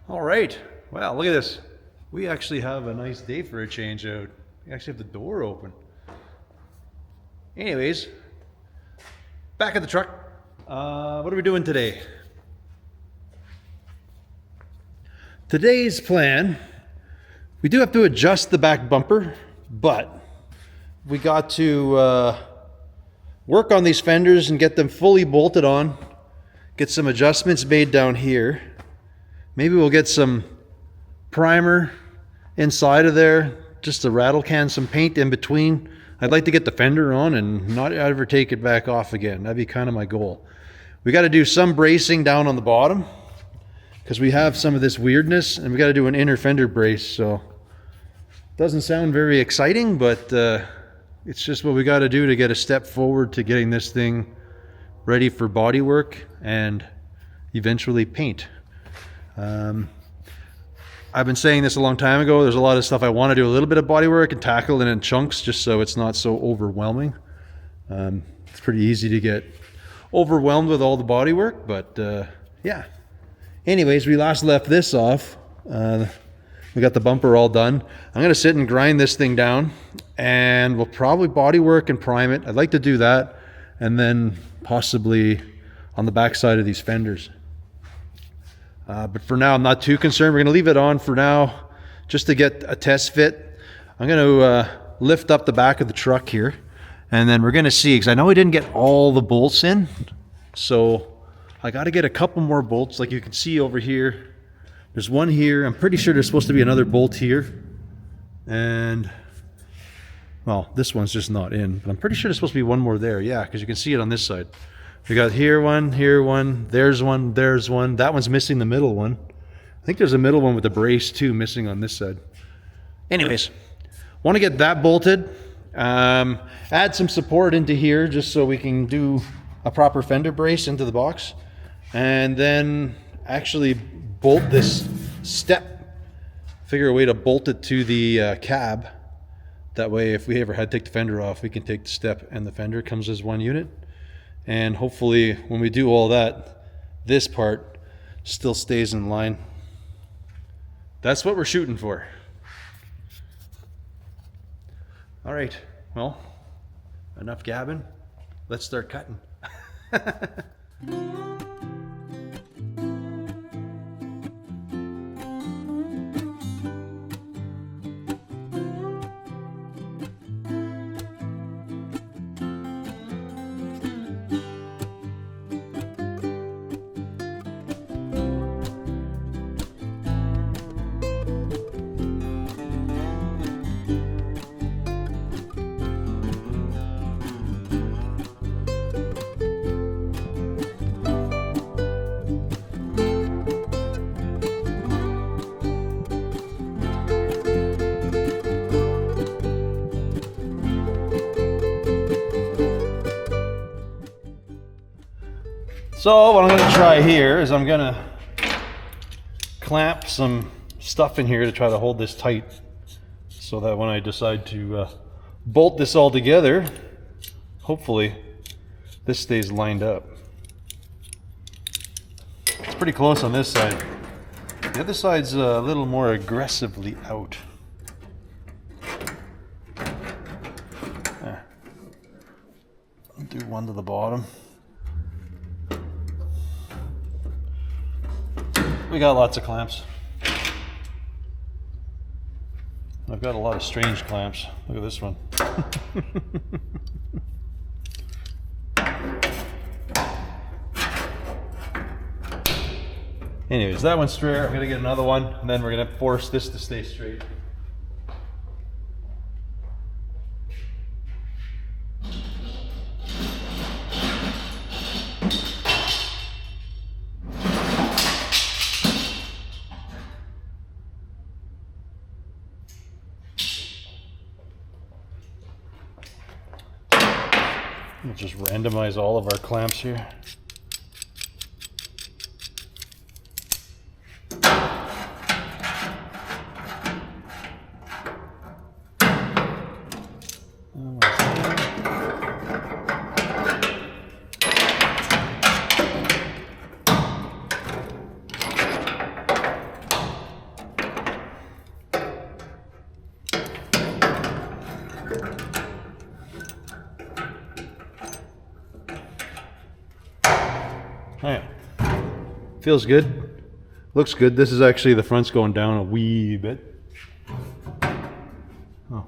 All right, well, look at this. We actually have a nice day for a change out. We actually have the door open. Anyways, back at the truck. What are we doing today? Today's plan, we do have to adjust the back bumper, but we got to work on these fenders and get them fully bolted on, get some adjustments made down here. Maybe we'll get some primer inside of there, just to rattle can some paint in between. I'd like to get the fender on and not ever take it back off again. That'd be kind of my goal. We got to do some bracing down on the bottom because we have some of this weirdness, and we got to do an inner fender brace. So doesn't sound very exciting, but it's just what we got to do to get a step forward to getting this thing ready for body work and eventually paint. I've been saying this a long time ago. There's a lot of stuff I want to do a little bit of body work and tackle it in chunks just so it's not so overwhelming. It's pretty easy to get overwhelmed with all the body work, but yeah. Anyways, we last left this off. We got the bumper all done. I'm going to sit and grind this thing down, and we'll probably body work and prime it. I'd like to do that, and then possibly on the back side of these fenders. But for now, I'm not too concerned. We're going to leave it on for now just to get a test fit. I'm going to lift up the back of the truck here, and then we're going to see, because I know we didn't get all the bolts in, so I got to get a couple more bolts. Like you can see over here, there's one here. I'm pretty sure there's supposed to be another bolt here, and well, this one's just not in, but I'm pretty sure there's supposed to be one more there. Yeah, because you can see it on this side. We got here one, there's one, there's one. That one's missing the middle one. I think there's a middle one with a brace too missing on this side. Anyways, want to get that bolted. Add some support into here just so we can do a proper fender brace into the box. And then actually bolt this step. Figure a way to bolt it to the cab. That way if we ever had to take the fender off, we can take the step and the fender comes as one unit. And hopefully when we do all that, this part still stays in line. That's what we're shooting for. All right, well, enough gabbing. Let's start cutting. So what I'm going to try here is I'm going to clamp some stuff in here to try to hold this tight so that when I decide to bolt this all together, hopefully this stays lined up. It's pretty close on this side. The other side's a little more aggressively out. I'll do one to the bottom. We got lots of clamps. I've got a lot of strange clamps. Look at this one. Anyways, that one's straight. I'm gonna get another one, and then we're gonna force this to stay straight. We'll just randomize all of our clamps here. Alright. Feels good. Looks good. This is actually, the front's going down a wee bit. Oh.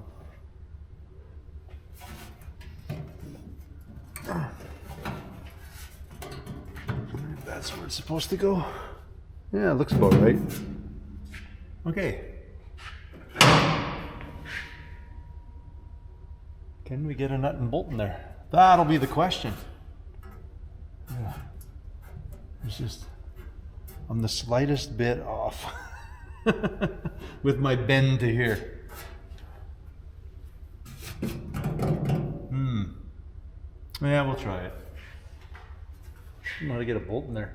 That's where it's supposed to go. Yeah, it looks about right. Okay. Can we get a nut and bolt in there? That'll be the question. Yeah. It's just, I'm the slightest bit off with my bend to here. Yeah, we'll try it. I don't know how to get a bolt in there.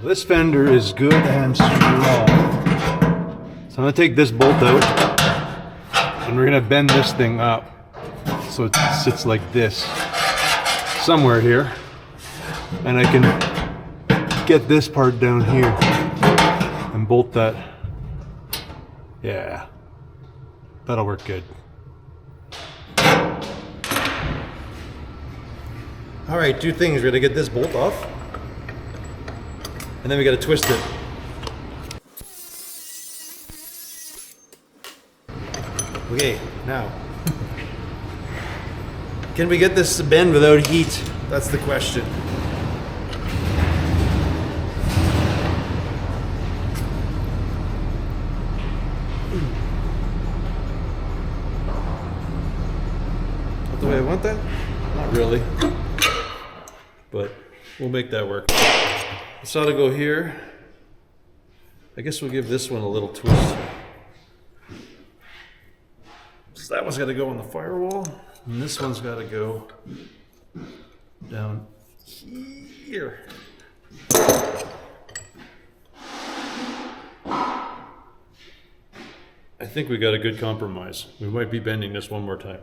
This fender is good and strong. So I'm going to take this bolt out and we're going to bend this thing up so it sits like this somewhere here, and I can get this part down here and bolt that. Yeah, that'll work good. All right, two things. We're going to get this bolt off, and then we got to twist it. Okay, now, can we get this to bend without heat? That's the question. Not the way I want that? Not really. But we'll make that work. This ought to go here. I guess we'll give this one a little twist. So that one's got to go on the firewall, and this one's got to go down here. I think we got a good compromise. We might be bending this one more time.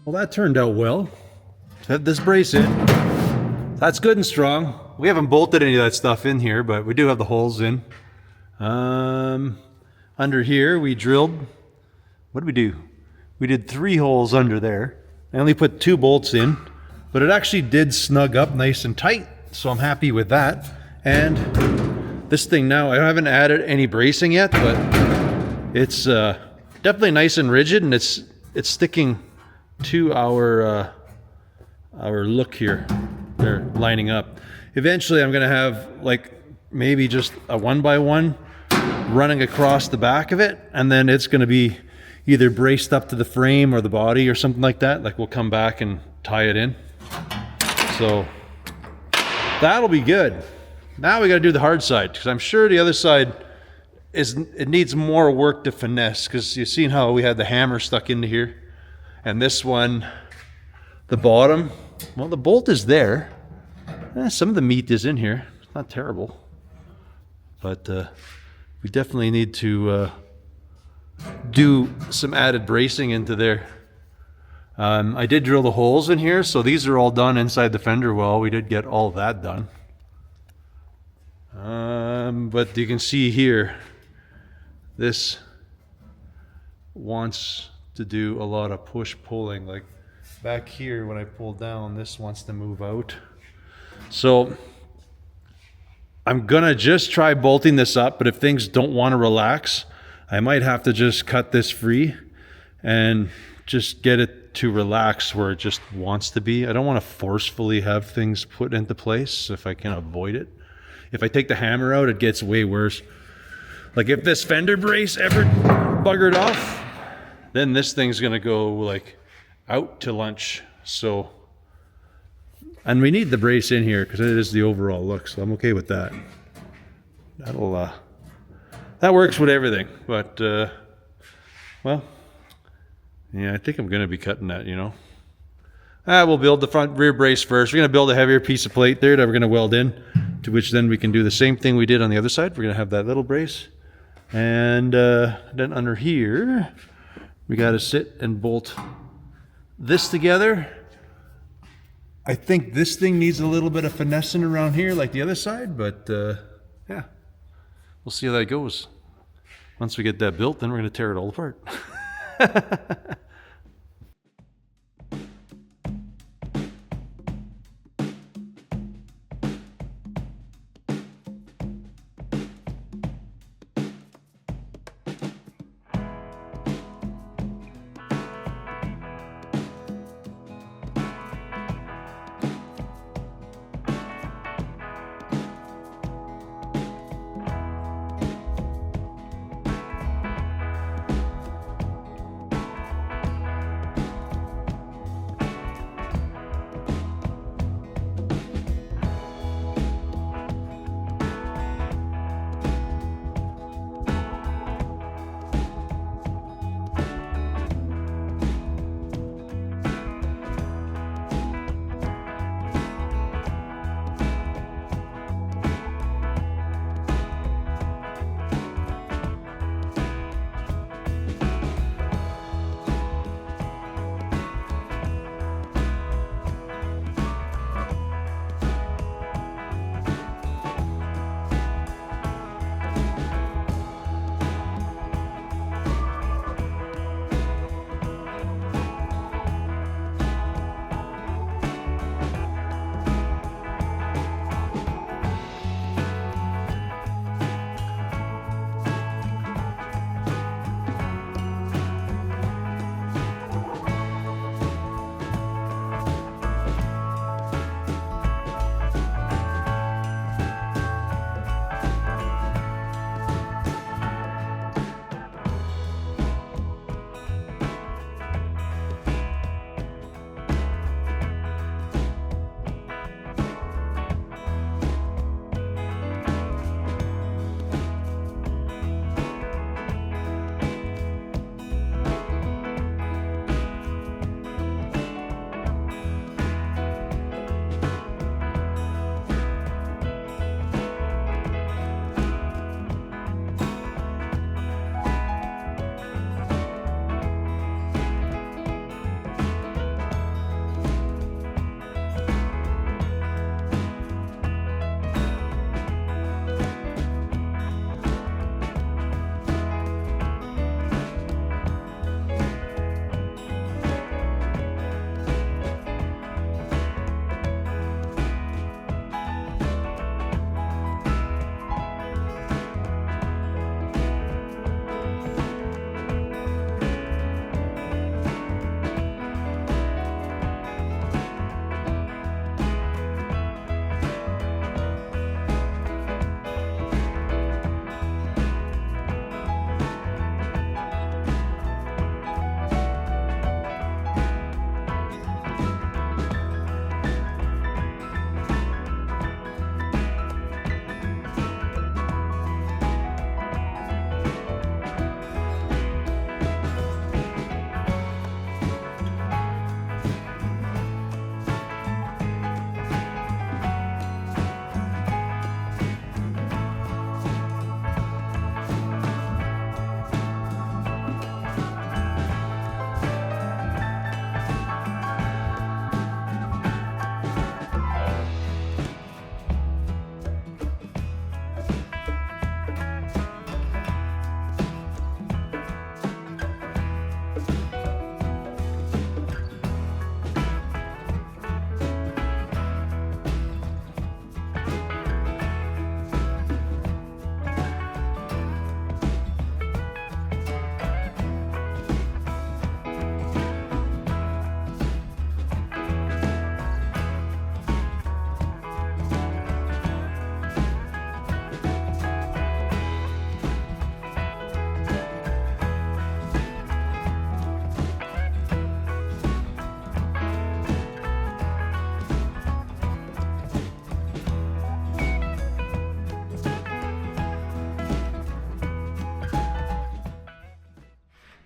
Well, that turned out well. Have this brace in. That's good and strong. We haven't bolted any of that stuff in here, but we do have the holes in. Under here, we drilled. What did we do? We did 3 holes under there. I only put 2 bolts in, but it actually did snug up nice and tight, so I'm happy with that. And this thing now, I haven't added any bracing yet, but it's definitely nice and rigid, and it's sticking to our look here. They're lining up. Eventually I'm gonna have like maybe just a 1x1 running across the back of it, and then it's going to be either braced up to the frame or the body or something like that. Like we'll come back and tie it in. So that'll be good. Now we got to do the hard side, because I'm sure the other side it needs more work to finesse, because you've seen how we had the hammer stuck into here, and this one, the bottom, well, the bolt is there. Some of the meat is in here. It's not terrible, but we definitely need to do some added bracing into there. I did drill the holes in here, so these are all done inside the fender well. We did get all that done. But you can see here, this wants to do a lot of push-pulling. Like back here, when I pull down, this wants to move out. So I'm gonna just try bolting this up, but if things don't want to relax, I might have to just cut this free and just get it to relax where it just wants to be. I don't want to forcefully have things put into place if I can avoid it. If I take the hammer out, it gets way worse. Like if this fender brace ever buggered off, then this thing's gonna go like out to lunch. So, and we need the brace in here because it is the overall look, so I'm okay with that. That'll that works with everything. But well, yeah, I think I'm gonna be cutting that, you know. We'll build the front rear brace first. We're gonna build a heavier piece of plate there that we're gonna weld in, to which then we can do the same thing we did on the other side. We're gonna have that little brace, and then under here we got to sit and bolt this together. I think this thing needs a little bit of finessing around here like the other side, but yeah, we'll see how that goes. Once we get that built, then we're going to tear it all apart.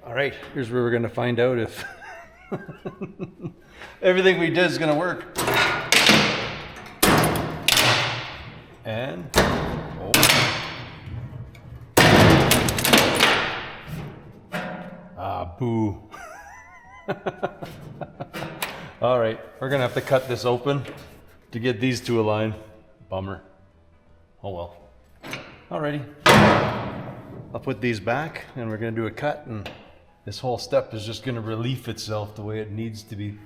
All right, here's where we're gonna find out if everything we did is gonna work. And, oh. Ah, boo. All right, we're gonna have to cut this open to get these two aligned. Bummer. Oh well. Alrighty. I'll put these back and we're gonna do a cut, and this whole step is just gonna relief itself the way it needs to be.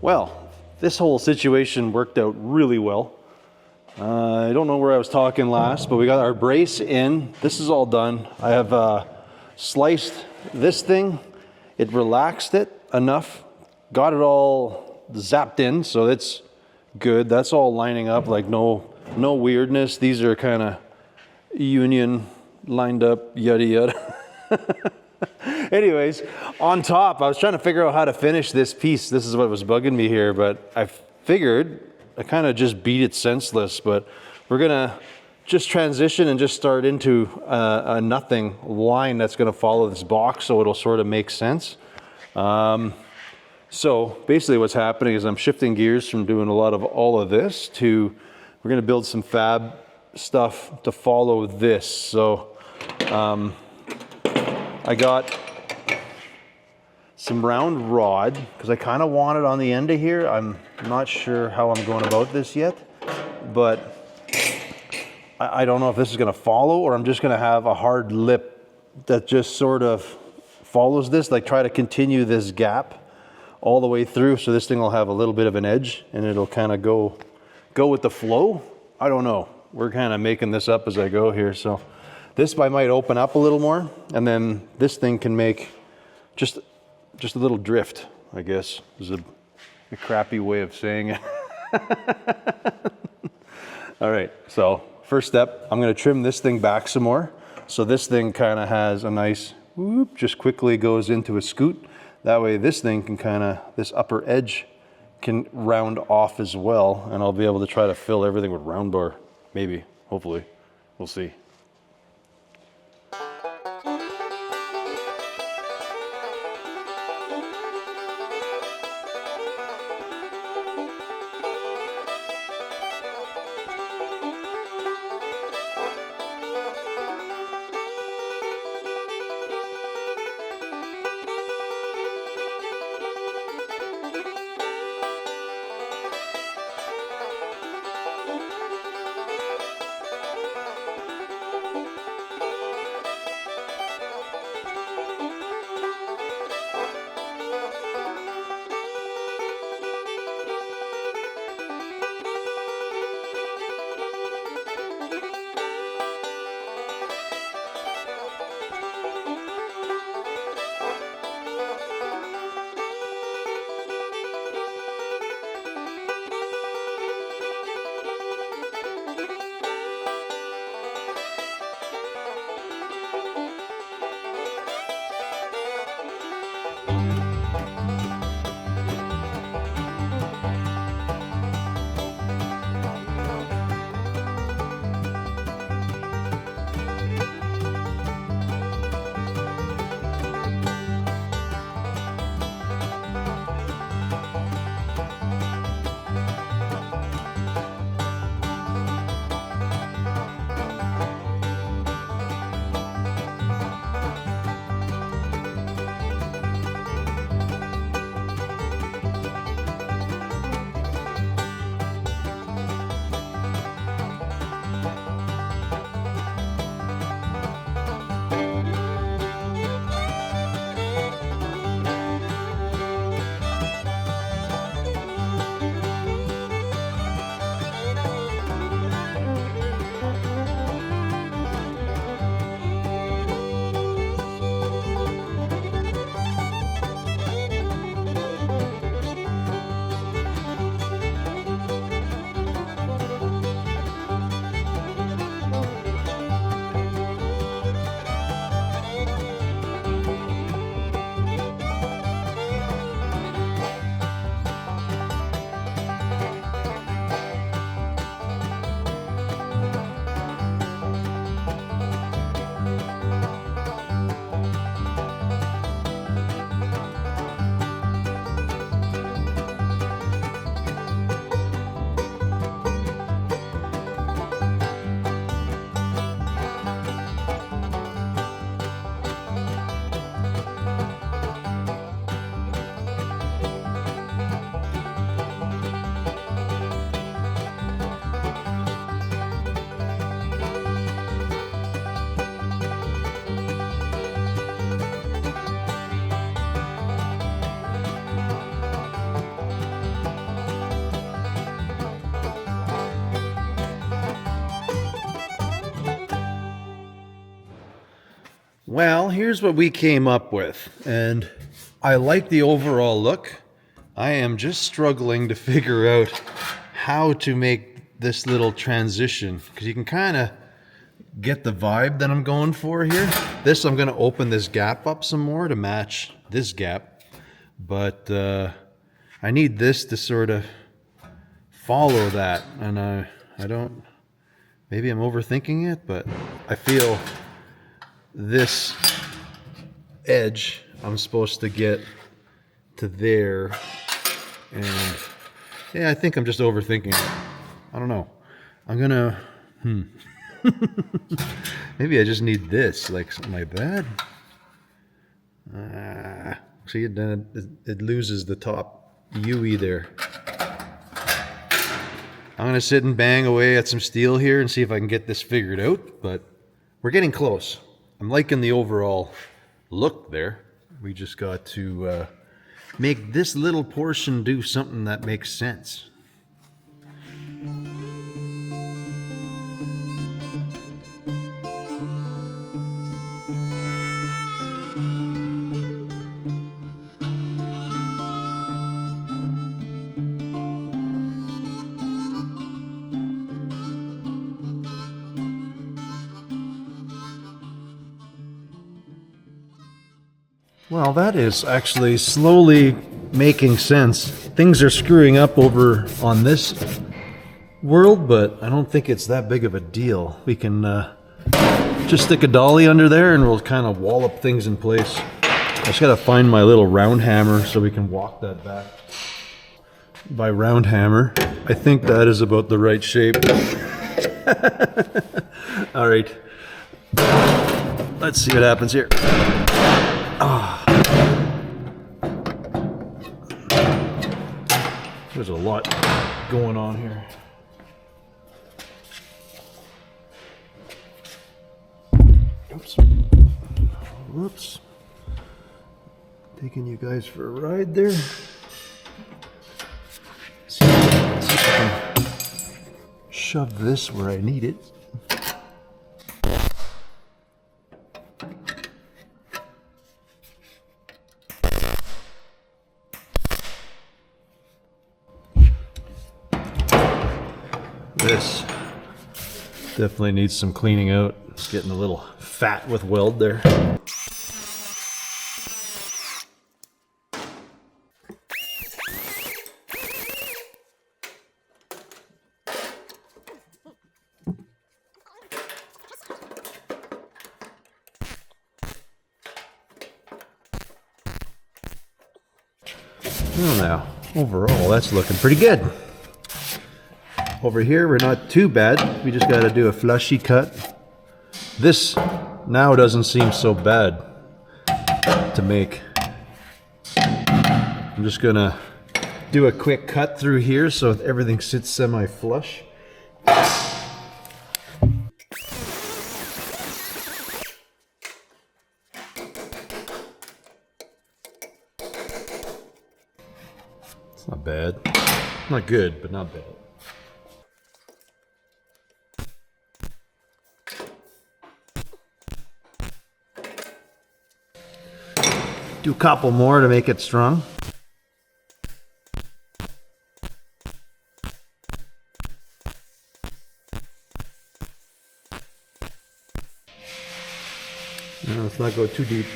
Well, this whole situation worked out really well. I don't know where I was talking last, but we got our brace in. This is all done. I have sliced this thing. It relaxed it enough. Got it all zapped in, so it's good. That's all lining up, like no weirdness. These are kind of union lined up, yada yada. Anyways, on top, I was trying to figure out how to finish this piece. This is what was bugging me here, but I figured I kind of just beat it senseless, but we're gonna just transition and just start into a nothing line that's gonna follow this box, so it'll sort of make sense. So basically what's happening is I'm shifting gears from doing a lot of all of this to, we're gonna build some fab stuff to follow this. So I got some round rod, because I kind of want it on the end of here. I'm not sure how I'm going about this yet, but I don't know if this is gonna follow or I'm just gonna have a hard lip that just sort of follows this, like try to continue this gap all the way through, so this thing will have a little bit of an edge and it'll kind of go with the flow. I don't know. We're kind of making this up as I go here. So this I might open up a little more, and then this thing can make just a little drift, I guess, is a crappy way of saying it. All right, so first step, I'm going to trim this thing back some more. So this thing kind of has a nice whoop, just quickly goes into a scoot. That way this thing can kind of, this upper edge can round off as well, and I'll be able to try to fill everything with round bar. Maybe, hopefully, we'll see. Well, here's what we came up with, and I like the overall look. I am just struggling to figure out how to make this little transition, because you can kind of get the vibe that I'm going for here. This, I'm going to open this gap up some more to match this gap, but I need this to sort of follow that, and I don't, maybe I'm overthinking it, but I feel this edge I'm supposed to get to there, and yeah, I think I'm just overthinking it. I don't know. I'm gonna maybe I just need this, like something like that. See, then it loses the top UE there. I'm gonna sit and bang away at some steel here and see if I can get this figured out, but we're getting close. I'm liking the overall look there. We just got to make this little portion do something that makes sense. Well, that is actually slowly making sense. Things are screwing up over on this world, but I don't think it's that big of a deal. We can just stick a dolly under there and we'll kind of wallop things in place. I just gotta find my little round hammer so we can walk that back. By round hammer, I think that is about the right shape. All right, let's see what happens here. There's a lot going on here. Oops. Whoops. Taking you guys for a ride there. See if I can shove this where I need it. This definitely needs some cleaning out. It's getting a little fat with weld there. Well, now, overall, that's looking pretty good. Over here, we're not too bad. We just got to do a flushy cut. This now doesn't seem so bad to make. I'm just going to do a quick cut through here so everything sits semi-flush. It's not bad. Not good, but not bad. Do a couple more to make it strong. No, let's not go too deep.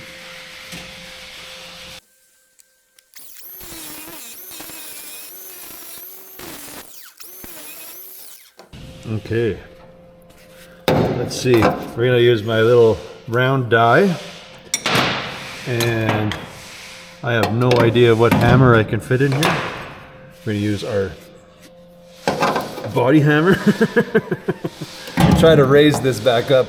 Okay. Let's see. We're going to use my little round die. And I have no idea what hammer I can fit in here. We're going to use our body hammer. Try to raise this back up.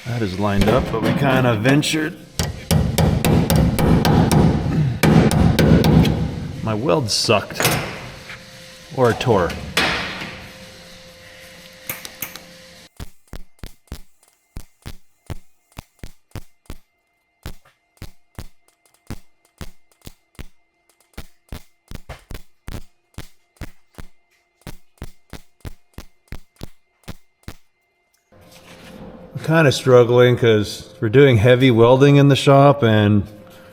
That is lined up, but we kind of ventured. My weld sucked. Or tore. Kind of struggling because we're doing heavy welding in the shop and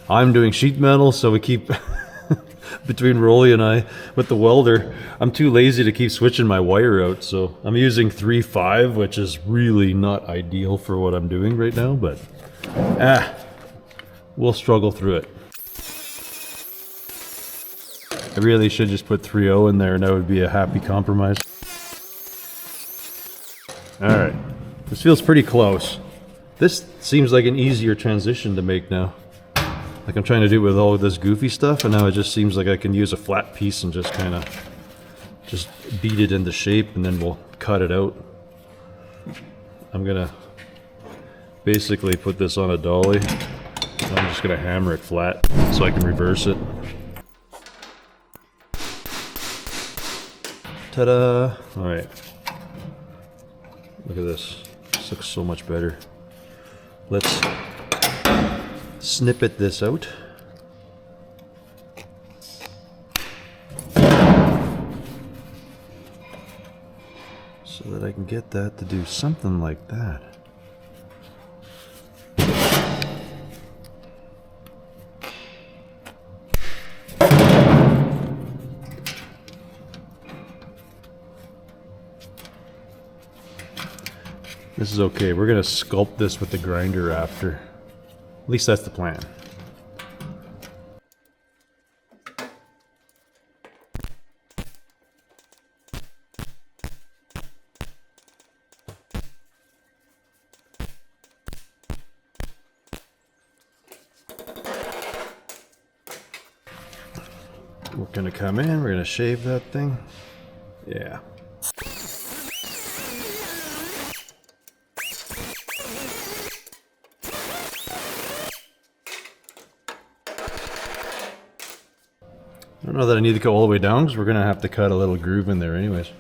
I'm doing sheet metal, so we keep between Rolly and I with the welder. I'm too lazy to keep switching my wire out, so I'm using 3.5, which is really not ideal for what I'm doing right now, but we'll struggle through it. I really should just put 3.0 in there and that would be a happy compromise. Alright. This feels pretty close. This seems like an easier transition to make now. Like I'm trying to do it with all of this goofy stuff, and now it just seems like I can use a flat piece and just kind of just beat it into shape, and then we'll cut it out. I'm gonna basically put this on a dolly. I'm just gonna hammer it flat so I can reverse it. Ta-da! Alright. Look at this. This looks so much better. Let's snippet this out. So that I can get that to do something like that. This is okay. We're going to sculpt this with the grinder after. At least that's the plan. We're going to come in, we're going to shave that thing. Yeah. I don't know that I need to go all the way down because we're going to have to cut a little groove in there anyways.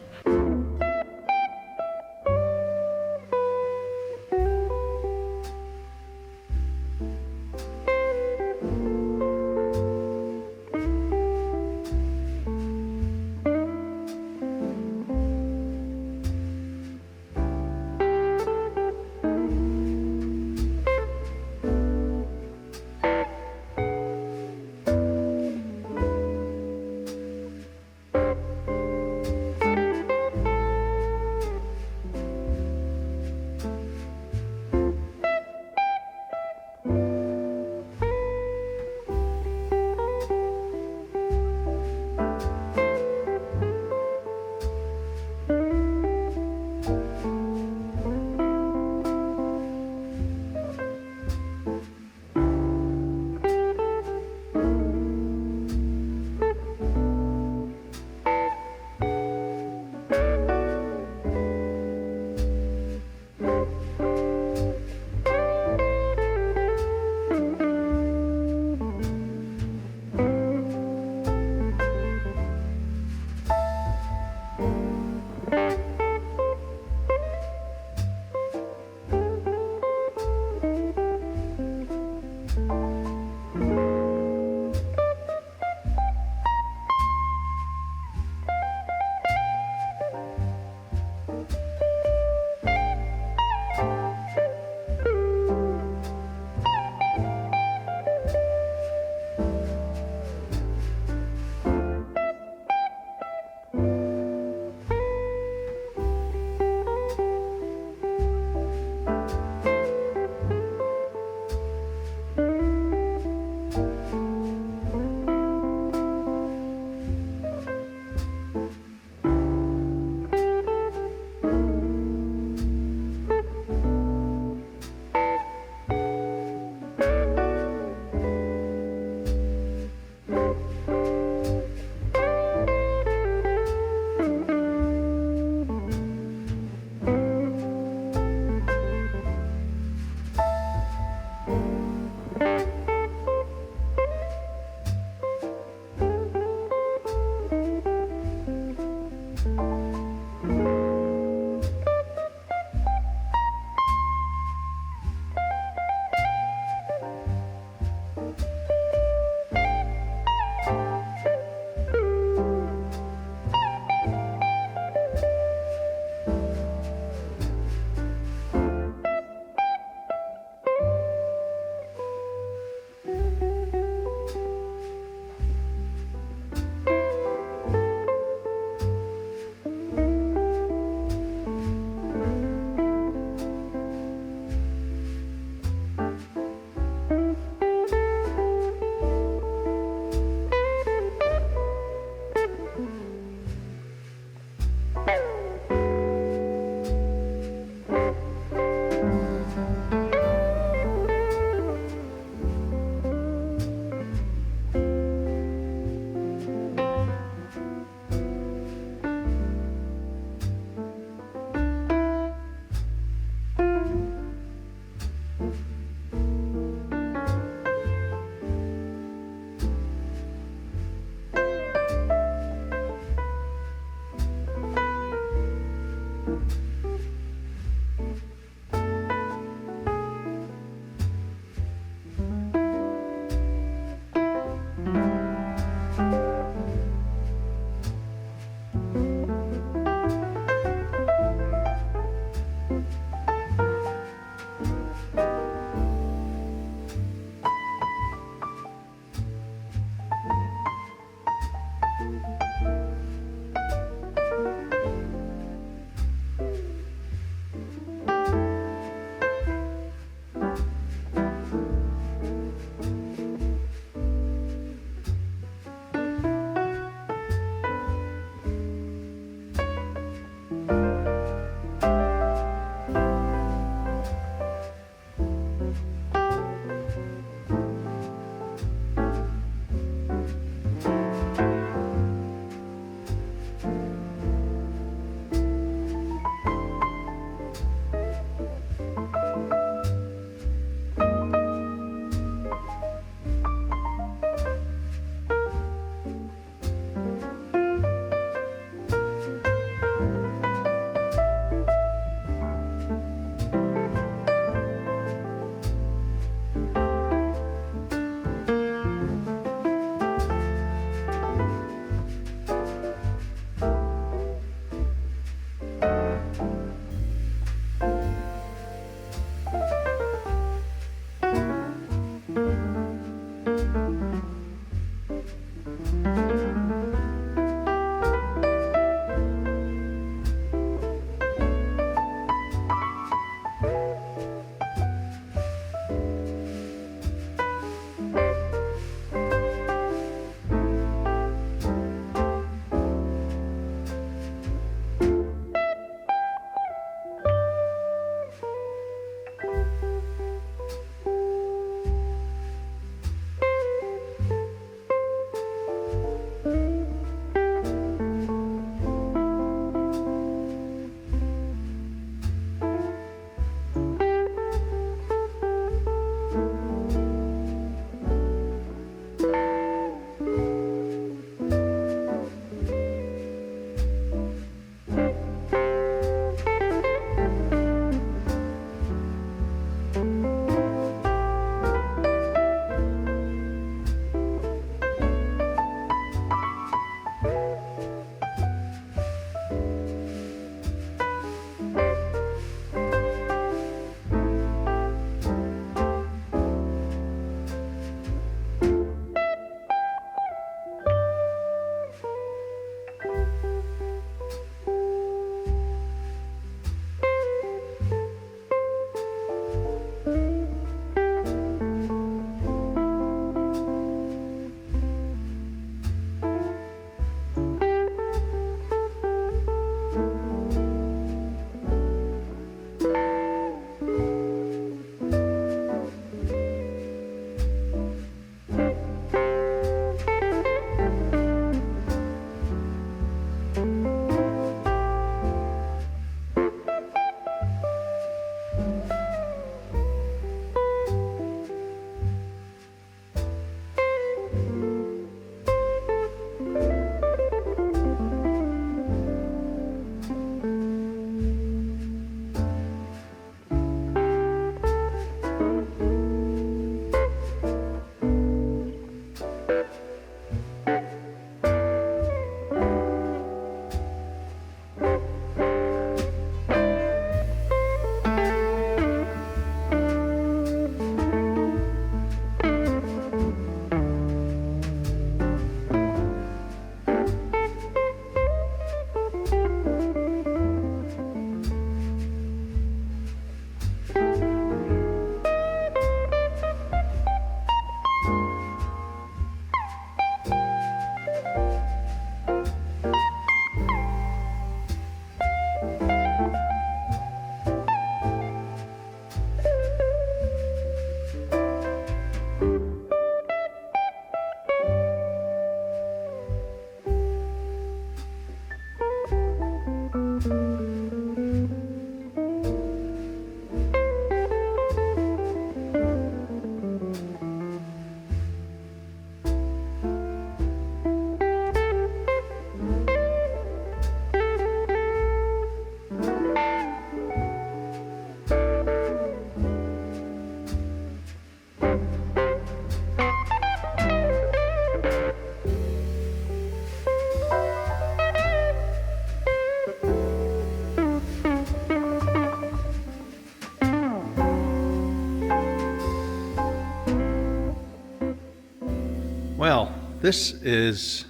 Well, this is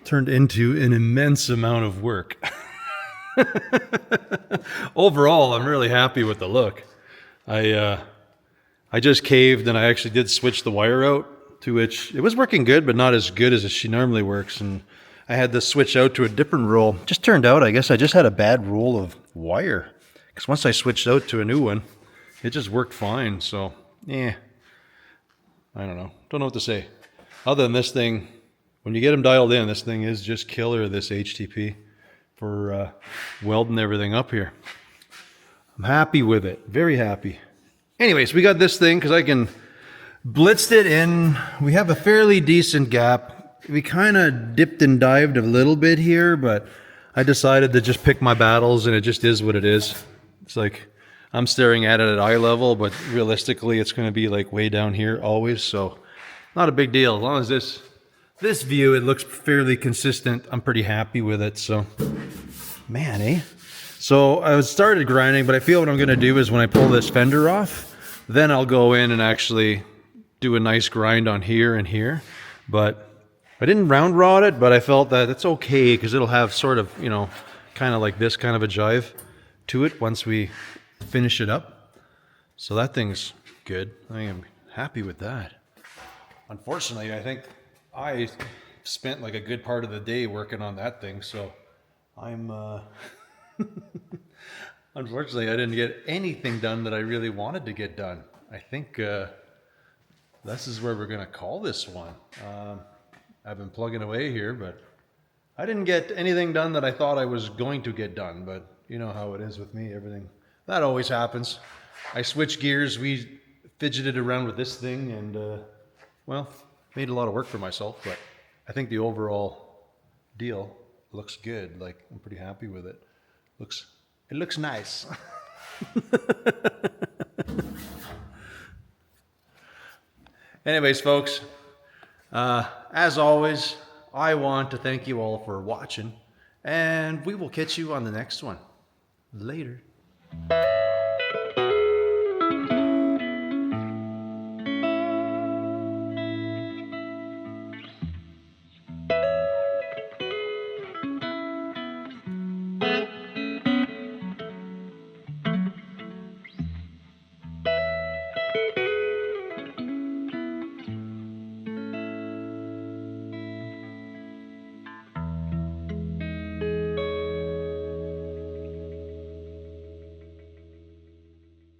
turned into an immense amount of work. Overall, I'm really happy with the look. I just caved and I actually did switch the wire out, to which it was working good, but not as good as she normally works. And I had to switch out to a different roll. Just turned out, I guess I just had a bad roll of wire. Because once I switched out to a new one, it just worked fine. So, yeah, I don't know. Don't know what to say. Other than this thing, when you get them dialed in, this thing is just killer, this HTP, for welding everything up here. I'm happy with it. Very happy. Anyways, we got this thing because I can blitzed it in. We have a fairly decent gap. We kind of dipped and dived a little bit here, but I decided to just pick my battles, and it just is what it is. It's like I'm staring at it at eye level, but realistically it's going to be like way down here always, so not a big deal. As long as this view, it looks fairly consistent, I'm pretty happy with it. So, man, eh? So I started grinding, but I feel what I'm going to do is when I pull this fender off, then I'll go in and actually do a nice grind on here and here. But I didn't round rod it, but I felt that it's okay because it'll have sort of, you know, kind of like this kind of a jive to it once we finish it up. So that thing's good. I am happy with that. Unfortunately, I think I spent like a good part of the day working on that thing, so I'm unfortunately I didn't get anything done that I really wanted to get done. I think this is where we're gonna call this one. I've been plugging away here, but I didn't get anything done that I thought I was going to get done, but you know how it is with me, everything. That always happens. I switched gears, we fidgeted around with this thing, and well, made a lot of work for myself, but I think the overall deal looks good. Like, I'm pretty happy with it. It looks nice. Anyways, folks, as always, I want to thank you all for watching, and we will catch you on the next one. Later.